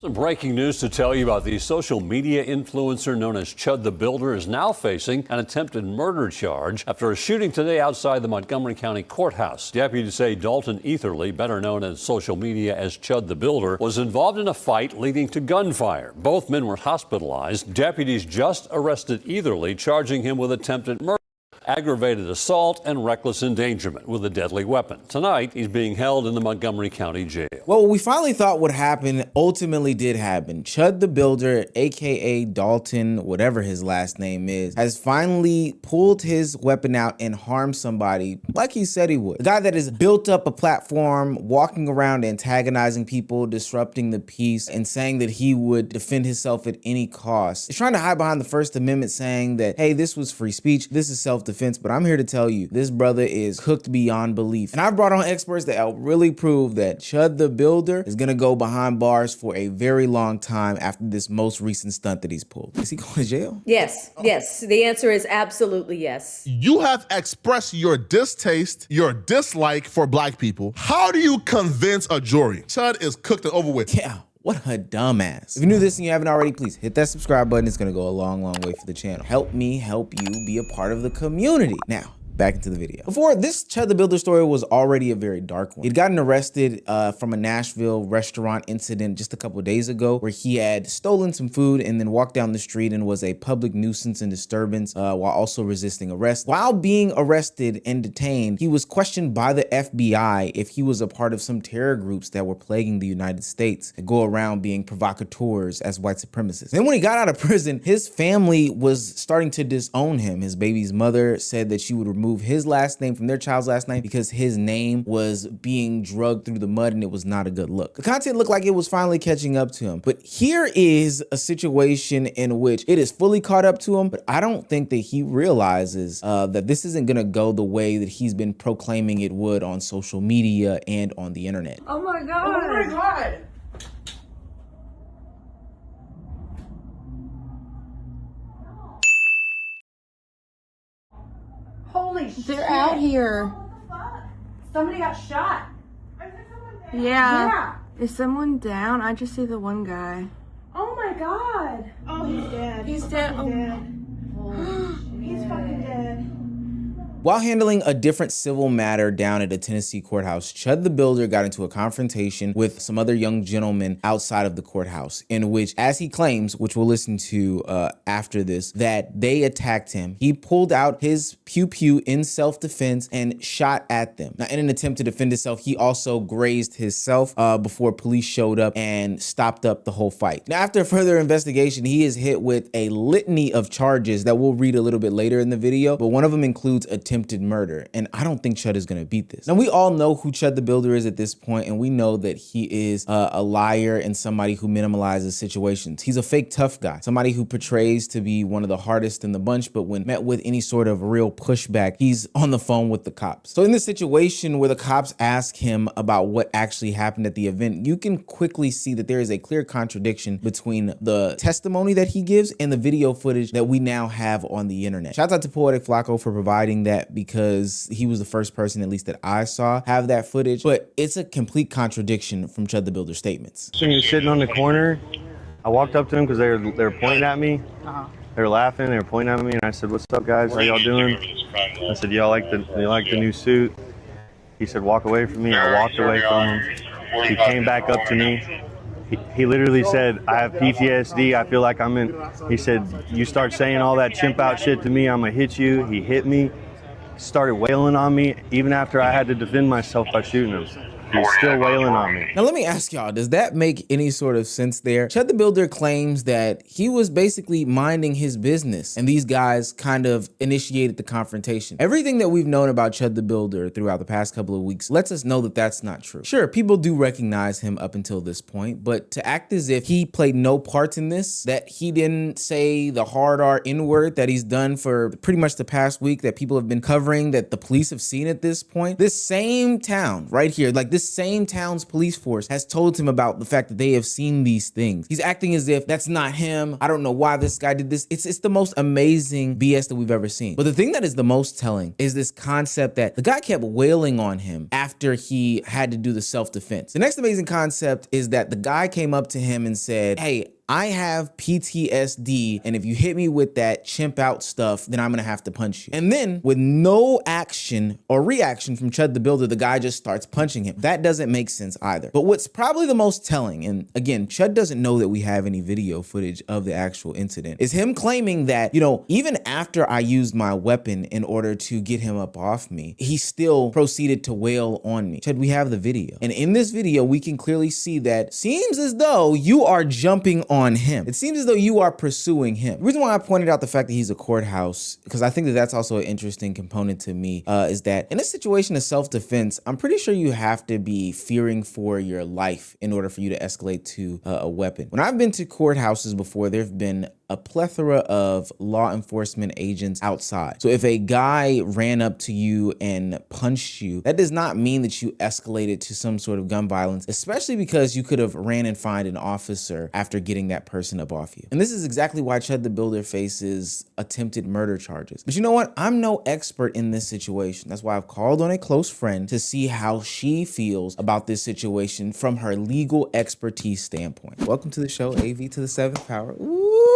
Some breaking news to tell you about the social media influencer known as Chud the Builder is now facing an attempted murder charge after a shooting today outside the Montgomery County Courthouse. Deputies say Dalton Etherly, better known as social media as Chud the Builder, was involved in a fight leading to gunfire. Both men were hospitalized. Deputies just arrested Etherly, charging him with attempted murder, aggravated assault, and reckless endangerment with a deadly weapon. Tonight, he's being held in the Montgomery County Jail. Well, what we finally thought would happen ultimately did happen. Chud the Builder, aka Dalton, whatever his last name is, has finally pulled his weapon out and harmed somebody like he said he would. The guy that has built up a platform, walking around antagonizing people, disrupting the peace, and saying that he would defend himself at any cost. He's trying to hide behind the First Amendment, saying that, hey, this was free speech, this is self-defense. But I'm here to tell you, this brother is cooked beyond belief. And I've brought on experts that help really prove that Chud the Builder is gonna go behind bars for a very long time after this most recent stunt that he's pulled. Is he going to jail? Yes, yes. The answer is absolutely yes. You have expressed your distaste, your dislike for black people. How do you convince a jury? Chud is cooked and over with. Yeah. What a dumbass. If you're new to this and you haven't already, please hit that subscribe button. It's gonna go a long, long way for the channel. Help me help you be a part of the community. Now, back into the video. Before, this Chud the Builder story was already a very dark one. He'd gotten arrested from a Nashville restaurant incident just a couple days ago where he had stolen some food and then walked down the street and was a public nuisance and disturbance while also resisting arrest. While being arrested and detained, he was questioned by the FBI if he was a part of some terror groups that were plaguing the United States and go around being provocateurs as white supremacists. Then when he got out of prison, his family was starting to disown him. His baby's mother said that she would remove his last name from their child's last name because his name was being drugged through the mud and it was not a good look. The content looked like it was finally catching up to him, but here is a situation in which it is fully caught up to him, but I don't think that he realizes that this isn't gonna go the way that he's been proclaiming it would on social media and on the internet. Oh my God. Oh my God. Holy shit. They're out here. Somebody got shot. Yeah. Is someone down? I just see the one guy. Oh my God. Oh, he's dead. He's dead. Oh. He's fucking dead. While handling a different civil matter down at a Tennessee courthouse, Chud the Builder got into a confrontation with some other young gentlemen outside of the courthouse, in which, as he claims, which we'll listen to after this, that they attacked him. He pulled out his pew-pew in self-defense and shot at them. Now, in an attempt to defend himself, he also grazed himself before police showed up and stopped up the whole fight. Now, after further investigation, he is hit with a litany of charges that we'll read a little bit later in the video, but one of them includes attempted murder, and I don't think Chud is gonna beat this. Now, we all know who Chud the Builder is at this point, and we know that he is a liar and somebody who minimalizes situations. He's a fake tough guy, somebody who portrays to be one of the hardest in the bunch, but when met with any sort of real pushback, he's on the phone with the cops. So in this situation where the cops ask him about what actually happened at the event, you can quickly see that there is a clear contradiction between the testimony that he gives and the video footage that we now have on the internet. Shout out to Poetic Flacco for providing that, because he was the first person, at least that I saw, have that footage, but it's a complete contradiction from Chud the Builder's statements. So he was sitting on the corner. I walked up to him because they were pointing at me. They were laughing, they were pointing at me, and I said, "What's up, guys? How y'all doing?" I said, "Y'all like the new suit?" He said, "Walk away from me." I walked away from him. He came back up to me. He literally said, "I have PTSD. I feel like I'm in." He said, "You start saying all that chimp out shit to me, I'm gonna hit you." He hit me, started wailing on me, even after I had to defend myself by shooting him. He's still wailing on me. Now let me ask y'all, does that make any sort of sense there? Chud the Builder claims that he was basically minding his business and these guys kind of initiated the confrontation. Everything that we've known about Chud the Builder throughout the past couple of weeks lets us know that that's not true. Sure, people do recognize him up until this point, but to act as if he played no part in this, that he didn't say the hard R N-word that he's done for pretty much the past week that people have been covering, that the police have seen at this point, this same town right here, like this this same town's police force has told him about the fact that they have seen these things. He's acting as if that's not him. I don't know why this guy did this. It's the most amazing BS that we've ever seen. But the thing that is the most telling is this concept that the guy kept wailing on him after he had to do the self-defense. The next amazing concept is that the guy came up to him and said, hey, I have PTSD, and if you hit me with that chimp out stuff, then I'm gonna have to punch you. And then, with no action or reaction from Chud the Builder, the guy just starts punching him. That doesn't make sense either. But what's probably the most telling, and again, Chud doesn't know that we have any video footage of the actual incident, is him claiming that, you know, even after I used my weapon in order to get him up off me, he still proceeded to wail on me. Chud, we have the video. And in this video, we can clearly see that seems as though you are jumping on him. It seems as though you are pursuing him. The reason why I pointed out the fact that he's a courthouse, because I think that that's also an interesting component to me, is that in a situation of self-defense, I'm pretty sure you have to be fearing for your life in order for you to escalate to a weapon. When I've been to courthouses before, there have been a plethora of law enforcement agents outside. So if a guy ran up to you and punched you, that does not mean that you escalated to some sort of gun violence, especially because you could have ran and find an officer after getting that person up off you. And this is exactly why Chud the Builder faces attempted murder charges. But you know what? I'm no expert in this situation. That's why I've called on a close friend to see how she feels about this situation from her legal expertise standpoint. Welcome to the show, AV to the 7th power. Ooh.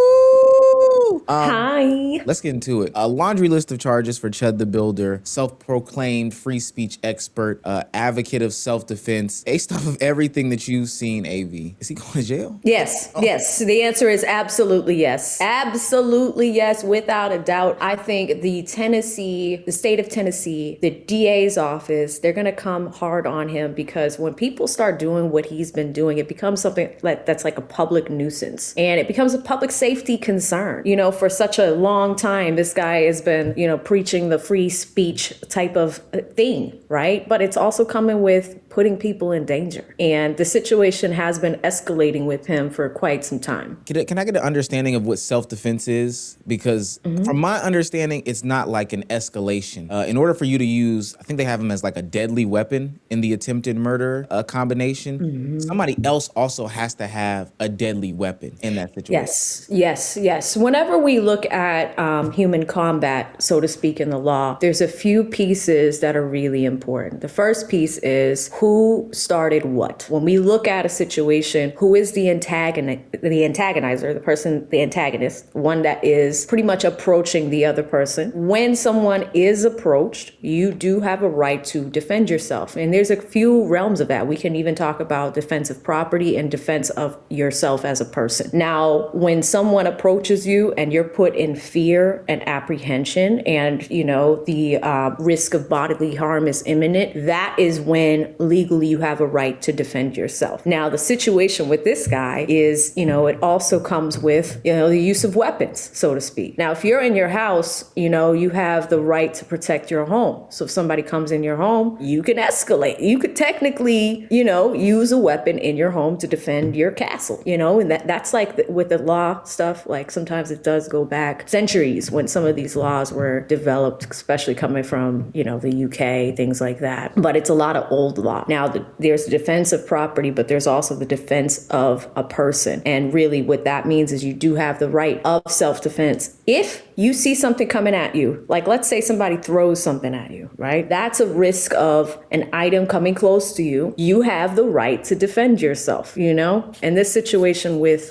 Hi. Let's get into it. A laundry list of charges for Chud the Builder, self-proclaimed free speech expert, advocate of self-defense, based off of everything that you've seen, AV. Is he going to jail? Yes, yes. The answer is absolutely yes. Absolutely yes, without a doubt. I think the state of Tennessee, the DA's office, they're going to come hard on him because when people start doing what he's been doing, it becomes something that's like a public nuisance and it becomes a public safety concern. You know, for such a long time, this guy has been, you know, preaching the free speech type of thing, right? But it's also coming with putting people in danger. And the situation has been escalating with him for quite some time. Can I get an understanding of what self-defense is? Because from my understanding, it's not like an escalation. In order for you to use, I think they have him as like a deadly weapon in the attempted murder combination. Somebody else also has to have a deadly weapon in that situation. Yes, yes, yes. Whenever we look at human combat, so to speak, in the law, there's a few pieces that are really important. The first piece is who started what. When we look at a situation, who is the antagonizer, the person, the antagonist, one that is pretty much approaching the other person. When someone is approached, you do have a right to defend yourself. And there's a few realms of that. We can even talk about defense of property and defense of yourself as a person. Now, when someone approaches you and you're put in fear and apprehension and, you know, the risk of bodily harm is imminent, that is when legally you have a right to defend yourself. Now, the situation with this guy is, you know, it also comes with, you know, the use of weapons, so to speak. Now, if you're in your house, you know, you have the right to protect your home. So if somebody comes in your home, you can escalate. You could technically, you know, use a weapon in your home to defend your castle, you know, and that's like with the law stuff, like sometimes it does go back centuries when some of these laws were developed, especially coming from, you know, the UK, things like that. But it's a lot of old law. Now, there's the defense of property, but there's also the defense of a person. And really what that means is you do have the right of self-defense. If you see something coming at you, like let's say somebody throws something at you, right? That's a risk of an item coming close to you. You have the right to defend yourself, you know? And this situation with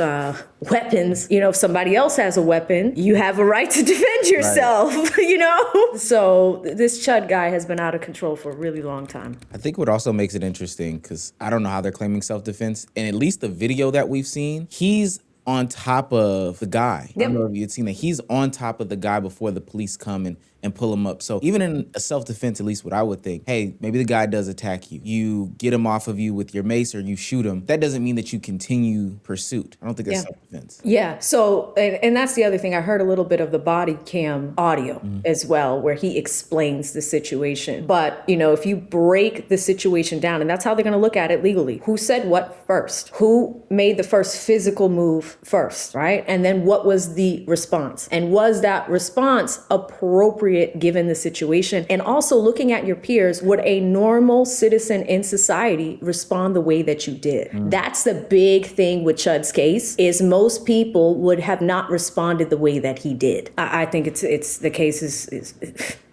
weapons, you know, if somebody else has a weapon, you have a right to defend yourself, right. You know? So this Chud guy has been out of control for a really long time. I think what also makes it interesting, because I don't know how they're claiming self-defense, and at least the video that we've seen, he's on top of the guy. Yep. I don't know if you'd seen that. He's on top of the guy before the police come and pull him up. So even in a self-defense, at least what I would think, hey, maybe the guy does attack you. You get him off of you with your mace or you shoot him. That doesn't mean that you continue pursuit. I don't think that's self-defense. Yeah. So, and that's the other thing. I heard a little bit of the body cam audio as well, where he explains the situation. But, you know, if you break the situation down, and that's how they're going to look at it legally. Who said what first? Who made the first physical move proof first, right? And then what was the response? And was that response appropriate given the situation? And also looking at your peers, would a normal citizen in society respond the way that you did? That's the big thing with Chud's case, is most people would have not responded the way that he did. I think it's the case is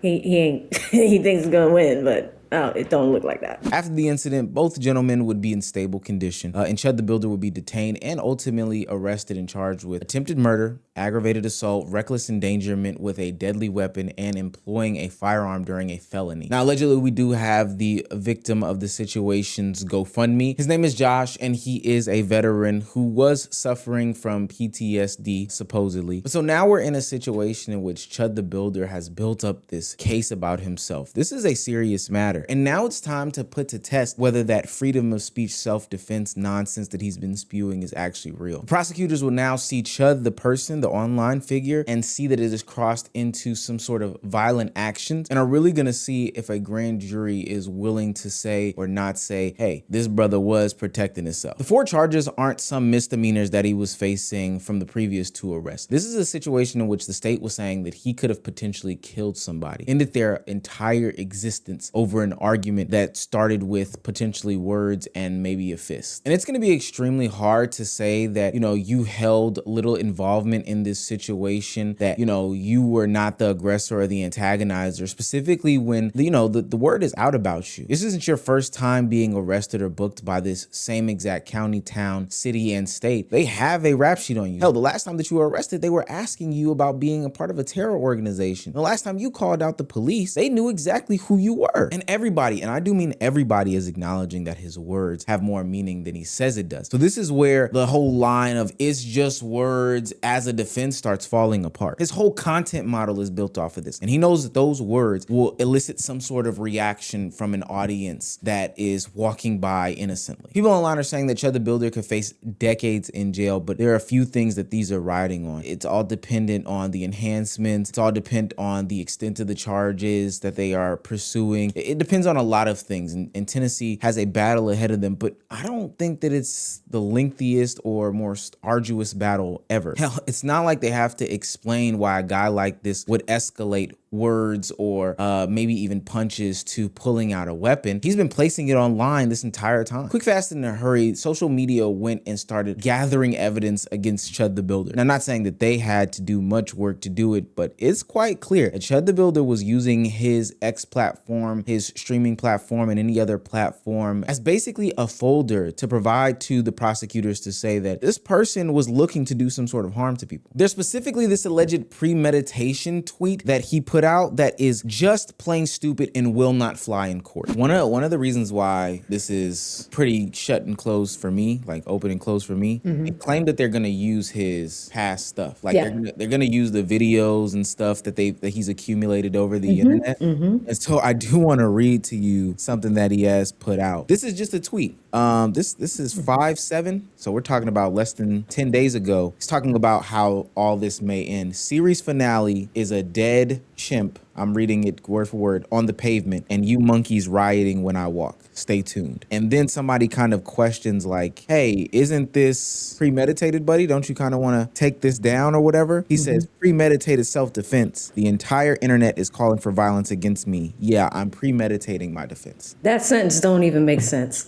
he thinks he's gonna win, but it don't look like that. After the incident, both gentlemen would be in stable condition, and Chud the Builder would be detained and ultimately arrested and charged with attempted murder, aggravated assault, reckless endangerment with a deadly weapon, and employing a firearm during a felony. Now, allegedly, we do have the victim of the situation's GoFundMe. His name is Josh, and he is a veteran who was suffering from PTSD, supposedly. So now we're in a situation in which Chud the Builder has built up this case about himself. This is a serious matter. And now it's time to put to test whether that freedom of speech, self-defense nonsense that he's been spewing is actually real. Prosecutors will now see Chud, the person, the online figure, and see that it has crossed into some sort of violent actions, and are really gonna see if a grand jury is willing to say or not say, hey, this brother was protecting himself. The 4 charges aren't some misdemeanors that he was facing from the previous 2 arrests. This is a situation in which the state was saying that he could have potentially killed somebody, ended their entire existence over an argument that started with potentially words and maybe a fist. And it's going to be extremely hard to say that, you held little involvement in this situation, that, you were not the aggressor or the antagonizer, specifically when, the word is out about you. This isn't your first time being arrested or booked by this same exact county, town, city, and state. They have a rap sheet on you. Hell, the last time that you were arrested, they were asking you about being a part of a terror organization. The last time you called out the police, they knew exactly who you were. And everybody, and I do mean everybody, is acknowledging that his words have more meaning than he says it does. So this is where the whole line of "it's just words" as a defense starts falling apart. His whole content model is built off of this, and he knows that those words will elicit some sort of reaction from an audience that is walking by innocently. People online are saying that Chud the Builder could face decades in jail, but there are a few things that these are riding on. It's all dependent on the enhancements. It's all dependent on the extent of the charges that they are pursuing. It depends on a lot of things, and Tennessee has a battle ahead of them, but I don't think that it's the lengthiest or most arduous battle ever. Hell, it's not like they have to explain why a guy like this would escalate words or maybe even punches to pulling out a weapon. He's been placing it online this entire time. Quick, fast, and in a hurry, social media went and started gathering evidence against Chud the Builder. Now, I'm not saying that they had to do much work to do it, but it's quite clear that Chud the Builder was using his X platform, his streaming platform, and any other platform as basically a folder to provide to the prosecutors to say that this person was looking to do some sort of harm to people. There's specifically this alleged premeditation tweet that he put out that is just plain stupid and will not fly in court. One of the reasons why this is pretty shut and closed for me, like open and closed for me, they claim that they're gonna use his past stuff. Like they're gonna use the videos and stuff that he's accumulated over the internet. And so I do want to read to you something that he has put out. This is just a tweet. This is 5/7, so we're talking about less than 10 days ago. He's talking about how all this may end. Series finale is a dead chimp, I'm reading it word for word, on the pavement, and you monkeys rioting when I walk. Stay tuned. And then somebody kind of questions like, hey, isn't this premeditated, buddy? Don't you kind of want to take this down or whatever? He says, premeditated self-defense. The entire internet is calling for violence against me. Yeah, I'm premeditating my defense. That sentence don't even make sense.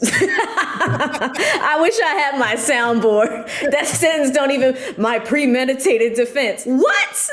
I wish I had my soundboard. That sentence don't even, my premeditated defense. What?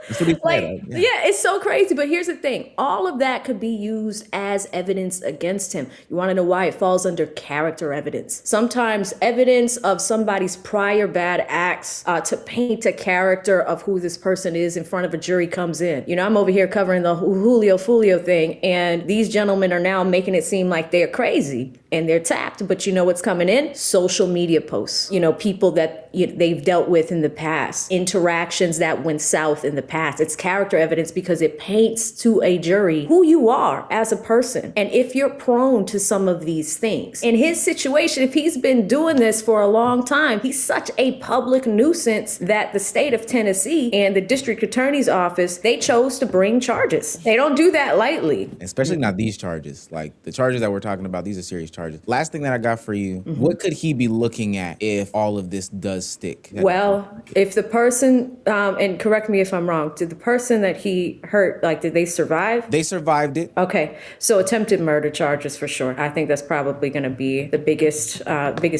That's what he said. Yeah, it's so crazy. But here's the thing. All of that could be used as evidence against him. You want to know why? It falls under character evidence. Sometimes evidence of somebody's prior bad acts to paint a character of who this person is in front of a jury comes in. I'm over here covering the Julio Fulio thing, and these gentlemen are now making it seem like they're crazy and they're tapped. But you know what's coming in? Social media posts. People that they've dealt with in the past, interactions that went south in the past. It's character evidence because it paints to a jury who you are as a person. And if you're prone to some of these things, in his situation, if he's been doing this for a long time, he's such a public nuisance that the state of Tennessee and the district attorney's office, they chose to bring charges. They don't do that lightly. Especially not these charges. Like the charges that we're talking about, these are serious charges. charges. Last thing that I got for you, what could he be looking at if all of this does stick? Well, if the person, and correct me if I'm wrong, did the person that he hurt, like, did they survive? They survived it. Okay, so attempted murder charges for sure. I think that's probably going to be the biggest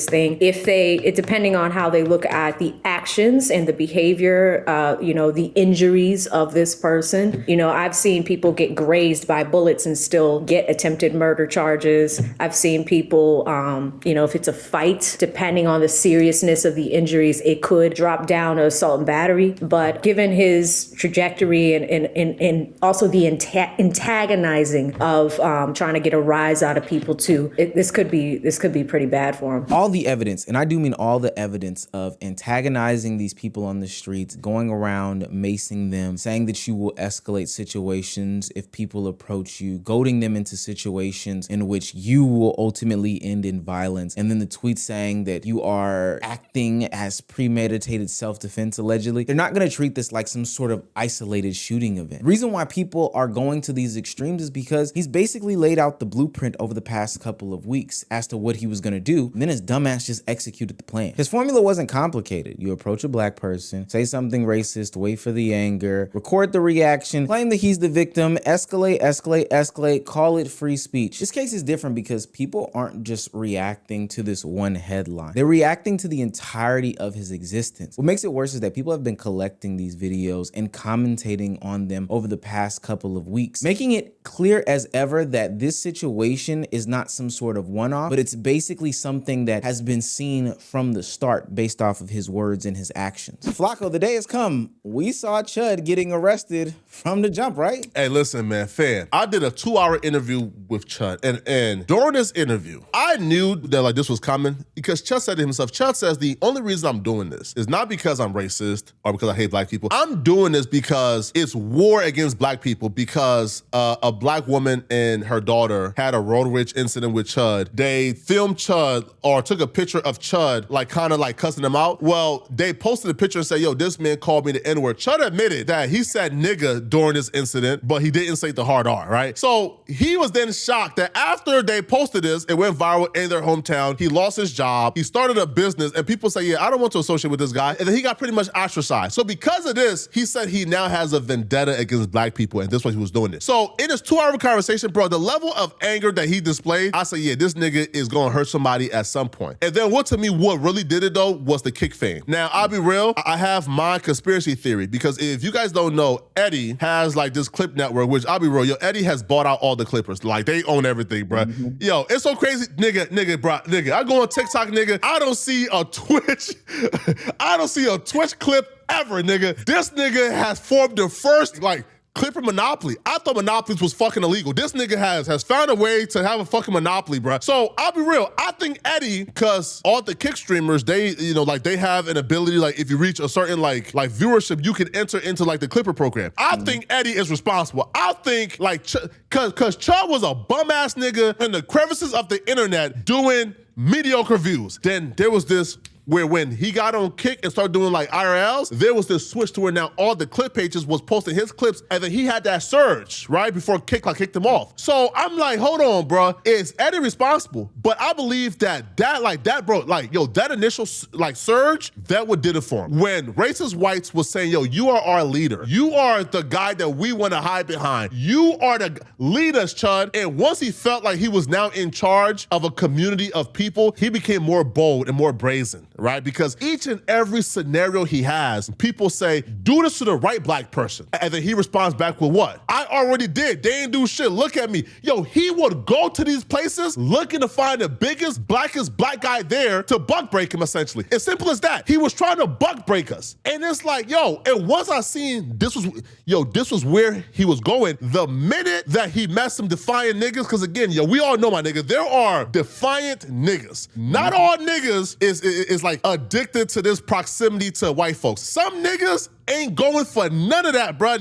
thing. If it depending on how they look at the actions and the behavior, the injuries of this person. I've seen people get grazed by bullets and still get attempted murder charges. I've seen people, if it's a fight, depending on the seriousness of the injuries, it could drop down to assault and battery. But given his trajectory and also the antagonizing of trying to get a rise out of people too, this could be pretty bad for him. All the evidence, and I do mean all the evidence of antagonizing these people on the streets, going around macing them, saying that you will escalate situations if people approach you, goading them into situations in which you will ultimately end in violence, and then the tweet saying that you are acting as premeditated self-defense, allegedly. They're not going to treat this like some sort of isolated shooting event. The reason why people are going to these extremes is because he's basically laid out the blueprint over the past couple of weeks as to what he was going to do, and then his dumbass just executed the plan. His formula wasn't complicated. You approach a black person, say something racist, wait for the anger, record the reaction, claim that he's the victim, escalate, call it free speech. This case is different because people aren't just reacting to this one headline. They're reacting to the entirety of his existence. What makes it worse is that people have been collecting these videos and commentating on them over the past couple of weeks, making it clear as ever that this situation is not some sort of one-off, but it's basically something that has been seen from the start based off of his words and his actions. Flacco, the day has come. We saw Chud getting arrested from the jump, right? Hey, listen, man, fan. I did a 2-hour interview with Chud, and during this interview, I knew that this was coming because Chud said to himself, Chud says the only reason I'm doing this is not because I'm racist or because I hate black people. I'm doing this because it's war against black people because a black woman and her daughter had a road rage incident with Chud. They filmed Chud or took a picture of Chud, kind of cussing him out. Well, they posted a picture and said, yo, this man called me the N-word. Chud admitted that he said nigga during this incident, but he didn't say the hard R, right? So he was then shocked that after they posted this, it went viral in their hometown. He lost his job. He started a business and people say, yeah, I don't want to associate with this guy. And then he got pretty much ostracized. So because of this, he said he now has a vendetta against black people and this was why he was doing this. So in this 2-hour conversation, bro, the level of anger that he displayed, I say, yeah, this nigga is gonna hurt somebody at some point. And then what really did it though was the kick fame. Now, I'll be real, I have my conspiracy theory because if you guys don't know, Eddie has this clip network, which I'll be real, Eddie has bought out all the clippers. They own everything, bro. Yo, it's so crazy, nigga, I go on TikTok, nigga, I don't see a Twitch clip ever, nigga. This nigga has formed the first, Clipper monopoly. I thought monopolies was fucking illegal. This nigga has found a way to have a fucking monopoly, bro. So I'll be real. I think Eddie, cause all the kick streamers, they, they have an ability, if you reach a certain viewership, you can enter into the Clipper program. I think Eddie is responsible. I think cause Chud was a bum ass nigga in the crevices of the internet doing mediocre views. Then there was this where when he got on Kick and started doing IRLs, there was this switch to where now all the clip pages was posting his clips and then he had that surge, right? Before Kick kicked him off. So I'm hold on, bro. Is Eddie responsible? But I believe that bro, that initial surge, that what did it for him. When racist whites was saying, yo, you are our leader. You are the guy that we want to hide behind. You are the leaders, Chud. And once he felt like he was now in charge of a community of people, he became more bold and more brazen. Right? Because each and every scenario he has, people say, do this to the right black person. And then he responds back with what? I already did. They ain't do shit. Look at me. Yo, he would go to these places looking to find the biggest, blackest black guy there to buck break him, essentially. As simple as that. He was trying to buck break us. And it's and once I seen this was where he was going, the minute that he met some defiant niggas, because again, we all know my nigga, there are defiant niggas. Not all niggas is like addicted to this proximity to white folks. Some niggas ain't going for none of that, bruh.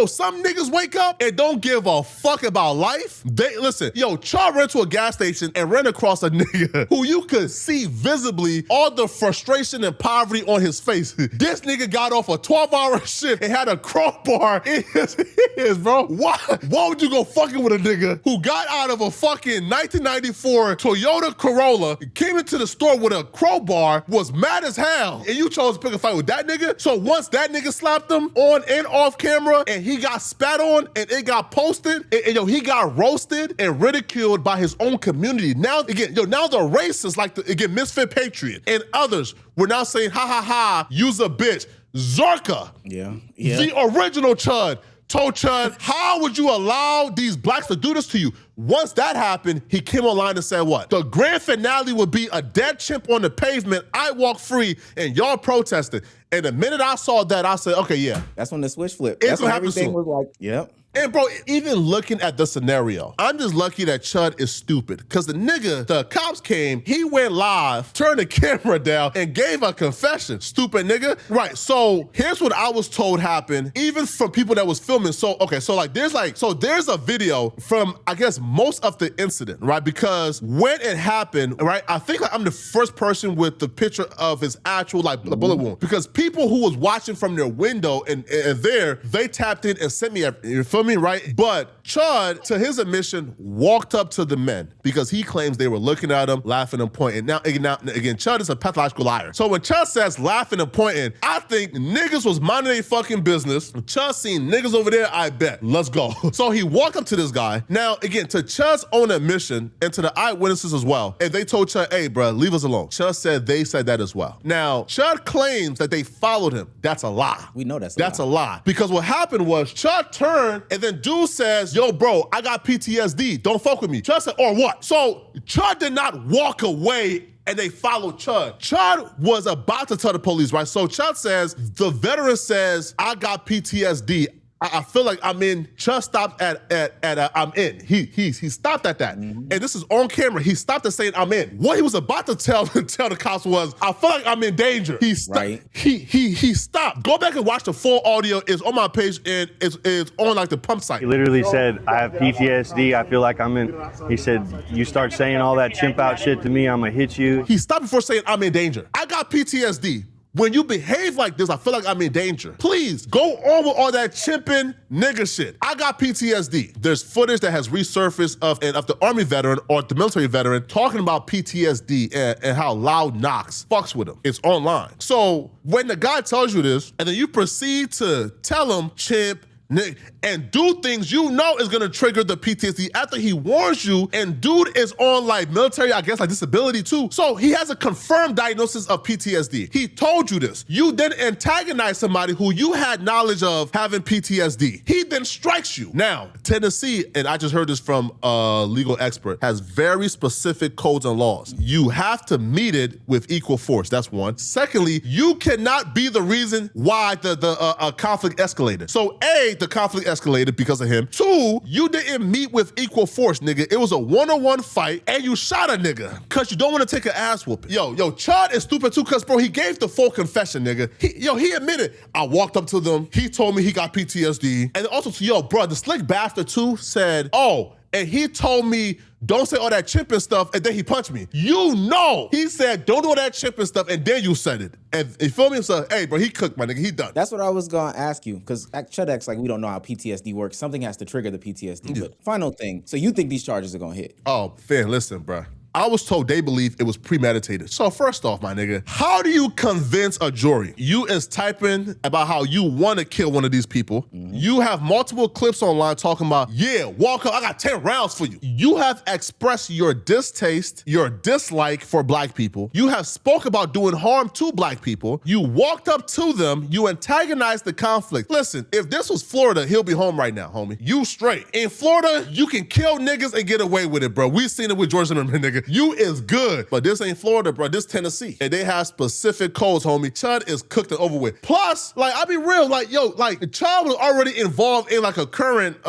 Some niggas wake up and don't give a fuck about life. Char ran to a gas station and ran across a nigga who you could see visibly all the frustration and poverty on his face. This nigga got off a 12-hour shift and had a crowbar in his ears, bro. Why would you go fucking with a nigga who got out of a fucking 1994 Toyota Corolla, came into the store with a crowbar, was mad as hell, and you chose to pick a fight with that nigga? So once that nigga slapped him on and off camera and he got spat on and it got posted and he got roasted and ridiculed by his own community. Now the racists like the Misfit Patriot and others were now saying, ha ha ha, you's a bitch. Zorka, the original Chud, told Chud, how would you allow these blacks to do this to you? Once that happened, he came online and said what? The grand finale would be a dead chimp on the pavement, I walk free, and y'all protested. And the minute I saw that, I said, okay, yeah. That's when the switch flipped. It's That's when gonna happen everything soon. was like, yep. And bro, even looking at the scenario, I'm just lucky that Chud is stupid. Because the cops came, he went live, turned the camera down, and gave a confession. Stupid nigga. Right, so here's what I was told happened, even from people that was filming. There's a video from, I guess, most of the incident, right? Because when it happened, right, I think I'm the first person with the picture of his actual bullet wound. Because people who was watching from their window and there, they tapped in and sent me, you feel me, right? But Chud, to his admission, walked up to the men because he claims they were looking at him, laughing and pointing. Now again, Chud is a pathological liar. So when Chud says laughing and pointing, I think niggas was minding their fucking business. Chud seen niggas over there, I bet. Let's go. So he walked up to this guy. Now, again, to Chud's own admission and to the eyewitnesses as well, and they told Chud, hey, bro, leave us alone. Chud said they said that as well. Now, Chud claims that they followed him. That's a lie. We know that's a lie. Because what happened was Chud turned and then dude says, yo, bro, I got PTSD. Don't fuck with me. Chud said, or what? So Chud did not walk away and they followed Chud. Chud was about to tell the police, right? So Chud says, the veteran says, I got PTSD. I feel like I'm in. Chud stopped at I'm in. He stopped at that. And this is on camera. He stopped at saying I'm in. What he was about to tell the cops was, I feel like I'm in danger. He stopped. Go back and watch the full audio. It's on my page and it's on like the pump site. He literally said, I have PTSD. I feel like I'm in. He said, you start saying all that chimp out shit to me, I'm gonna hit you. He stopped before saying I'm in danger. I got PTSD. When you behave like this, I feel like I'm in danger. Please, go on with all that chimping nigga shit. I got PTSD. There's footage that has resurfaced of the Army veteran or the military veteran talking about PTSD and how Loud Knox fucks with him. It's online. So when the guy tells you this, and then you proceed to tell him, chimp, and do things you know is gonna trigger the PTSD after he warns you, and dude is on like military, I guess like disability too. So he has a confirmed diagnosis of PTSD. He told you this. You then antagonize somebody who you had knowledge of having PTSD. He then strikes you. Now, Tennessee, and I just heard this from a legal expert, has very specific codes and laws. You have to meet it with equal force, that's one. Secondly, you cannot be the reason why the conflict escalated. So A, the conflict escalated because of him. Two, you didn't meet with equal force, nigga. It was a one-on-one fight and you shot a nigga because you don't want to take an ass whooping. Yo, Chud is stupid too because, bro, he gave the full confession, nigga. He admitted, I walked up to them. He told me he got PTSD. And also, bro, the slick bastard too said, oh, and he told me, don't say all that chimping stuff, and then he punched me. You know, he said, don't do all that chimping stuff, and then you said it. And you feel me? So, hey, bro, he cooked, my nigga, he done. That's what I was gonna ask you, because Chud acts like we don't know how PTSD works. Something has to trigger the PTSD. Yeah. But final thing, so you think these charges are gonna hit? Oh, Finn, listen, bro. I was told they believe it was premeditated. So first off, my nigga, how do you convince a jury? You is typing about how you want to kill one of these people. You have multiple clips online talking about, yeah, walk up, I got 10 rounds for you. You have expressed your distaste, your dislike for black people. You have spoke about doing harm to black people. You walked up to them, you antagonized the conflict. Listen, if this was Florida, he'll be home right now, homie. You straight. In Florida, you can kill niggas and get away with it, bro. We've seen it with George Zimmerman, nigga. nigga. You is good, but this ain't Florida, bro. This Tennessee. And they have specific codes, homie. Chud is cooked and over with. Plus, like, I'll be real, like, yo, like, Chud was already involved in like a current,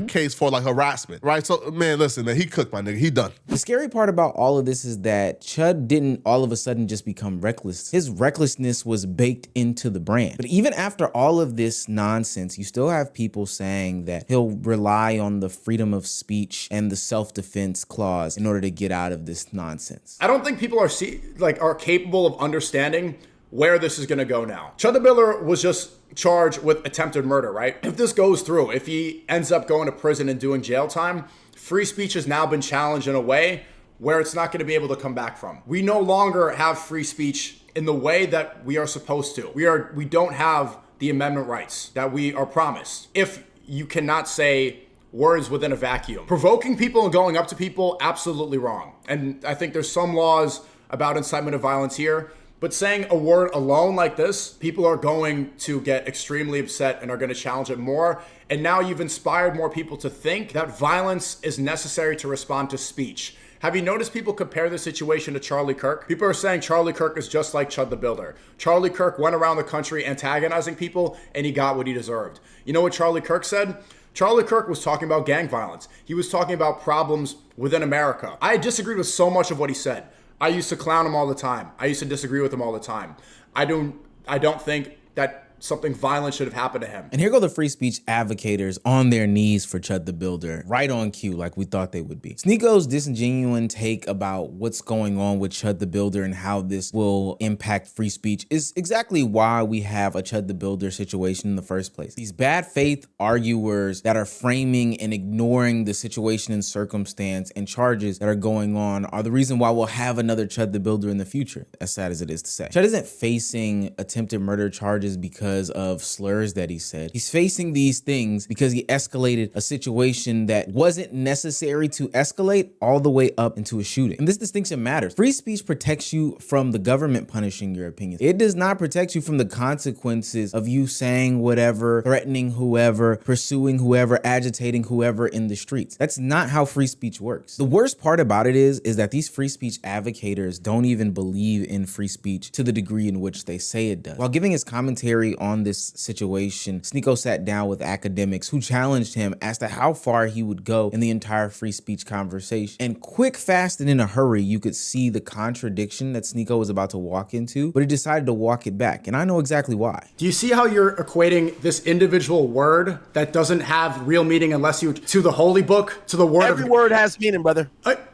case for like harassment, right? So, man, listen, man, he cooked, my nigga. He done. The scary part about all of this is that Chud didn't all of a sudden just become reckless. His recklessness was baked into the brand. But even after all of this nonsense, you still have people saying that he'll rely on the freedom of speech and the self-defense clause in order to get out of this nonsense. I don't think people are capable of understanding where this is going to go now. Chud the Builder was just charged with attempted murder, right? If this goes through, if he ends up going to prison and doing jail time, free speech has now been challenged in a way where it's not going to be able to come back from. We no longer have free speech in the way that we are supposed to. We don't have the amendment rights that we are promised. If you cannot say words within a vacuum. Provoking people and going up to people, absolutely wrong. And I think there's some laws about incitement of violence here, but saying a word alone like this, people are going to get extremely upset and are going to challenge it more. And now you've inspired more people to think that violence is necessary to respond to speech. Have you noticed people compare the situation to Charlie Kirk? People are saying Charlie Kirk is just like Chud the Builder. Charlie Kirk went around the country antagonizing people and he got what he deserved. You know what Charlie Kirk said? Charlie Kirk was talking about gang violence. He was talking about problems within America. I disagreed with so much of what he said. I used to clown him all the time. I used to disagree with him all the time. I don't think that something violent should have happened to him. And here go the free speech advocators on their knees for Chud the Builder, right on cue like we thought they would be. Sneako's disingenuous take about what's going on with Chud the Builder and how this will impact free speech is exactly why we have a Chud the Builder situation in the first place. These bad faith arguers that are framing and ignoring the situation and circumstance and charges that are going on are the reason why we'll have another Chud the Builder in the future, as sad as it is to say. Chud isn't facing attempted murder charges because of slurs that he said. He's facing these things because he escalated a situation that wasn't necessary to escalate all the way up into a shooting. And this distinction matters. Free speech protects you from the government punishing your opinions. It does not protect you from the consequences of you saying whatever, threatening whoever, pursuing whoever, agitating whoever in the streets. That's not how free speech works. The worst part about it is that these free speech advocators don't even believe in free speech to the degree in which they say it does. While giving his commentary on this situation, Sneako sat down with academics who challenged him as to how far he would go in the entire free speech conversation. And quick, fast, and in a hurry, you could see the contradiction that Sneako was about to walk into, but he decided to walk it back. And I know exactly why. Do you see how you're equating this individual word that doesn't have real meaning unless you to the holy book, to the word Every word has meaning, brother.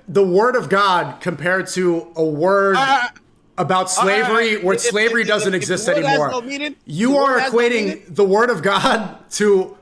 The word of God compared to a word about slavery, where slavery doesn't exist anymore. You are equating the word of God to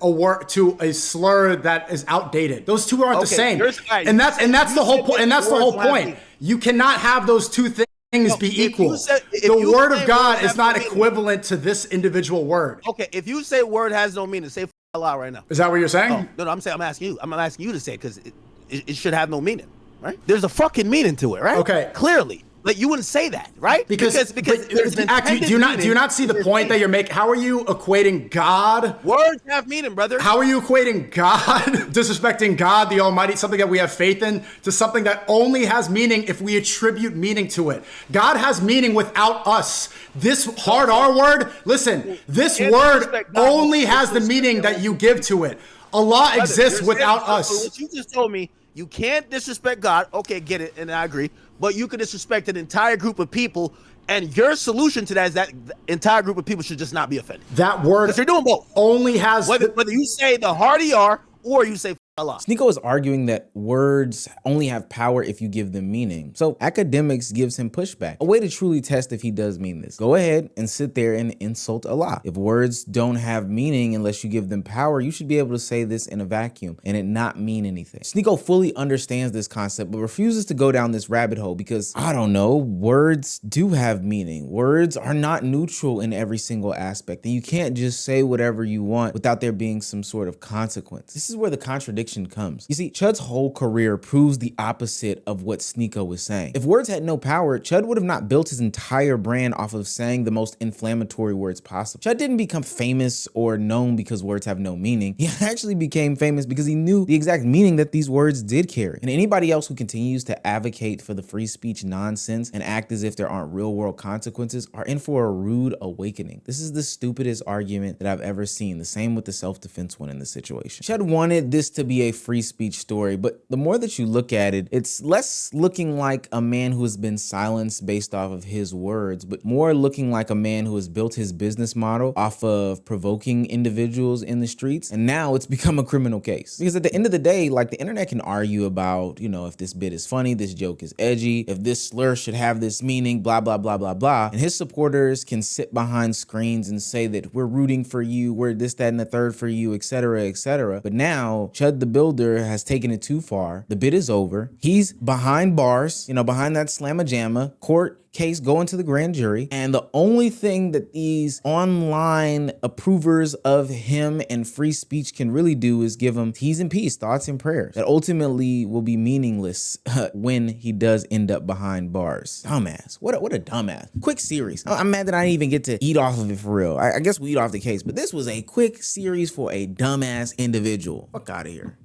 a slur that is outdated. Those two aren't the same. And that's the whole point. And that's the whole point. You cannot have those two things be equal. The word of God is not equivalent to this individual word. Okay, if you say word has no meaning, say Allah right now. Is that what you're saying? Oh, no, I'm asking you. I'm asking you to say it because it should have no meaning, right? There's a fucking meaning to it, right? Okay. Clearly. Like, you wouldn't say that, right? Because there's an do you not see the point that you're making? How are you equating God? Words have meaning, brother. How are you equating God, disrespecting God, the Almighty, something that we have faith in, to something that only has meaning if we attribute meaning to it? God has meaning without us. This hard R word, listen, this word only has the meaning that you give to it. Allah exists without us. What you just told me, you can't disrespect God. Okay, get it, and I agree. But you can disrespect an entire group of people, and your solution to that is that the entire group of people should just not be offended. That word, because you're doing both. Only has whether you say the harder you are, or you say Allah. Sneako is arguing that words only have power if you give them meaning. So academics gives him pushback. A way to truly test if he does mean this. Go ahead and sit there and insult Allah. If words don't have meaning unless you give them power, you should be able to say this in a vacuum and it not mean anything. Sneako fully understands this concept, but refuses to go down this rabbit hole because, I don't know, words do have meaning. Words are not neutral in every single aspect, and you can't just say whatever you want without there being some sort of consequence. This is where the contradiction conviction comes. You see, Chud's whole career proves the opposite of what Sneeko was saying. If words had no power, Chud would have not built his entire brand off of saying the most inflammatory words possible. Chud didn't become famous or known because words have no meaning. He actually became famous because he knew the exact meaning that these words did carry. And anybody else who continues to advocate for the free speech nonsense and act as if there aren't real world consequences are in for a rude awakening. This is the stupidest argument that I've ever seen. The same with the self-defense one in this situation. Chud wanted this to be a free speech story, but the more that you look at it, it's less looking like a man who has been silenced based off of his words, but more looking like a man who has built his business model off of provoking individuals in the streets. And now it's become a criminal case. Because at the end of the day, like, the internet can argue about, you know, if this bit is funny, this joke is edgy, if this slur should have this meaning, blah, blah, blah, blah, blah. And his supporters can sit behind screens and say that we're rooting for you, we're this, that, and the third for you, etc., etc. But now Chud the Builder has taken it too far. The bit is over. He's behind bars, you know, behind that slamma-jamma, court case going to the grand jury. And the only thing that these online approvers of him and free speech can really do is give him T's and P's, thoughts and prayers, that ultimately will be meaningless when he does end up behind bars. Dumbass. What a dumbass. Quick series. I'm mad that I didn't even get to eat off of it for real. I guess we eat off the case, but this was a quick series for a dumbass individual. Fuck out of here.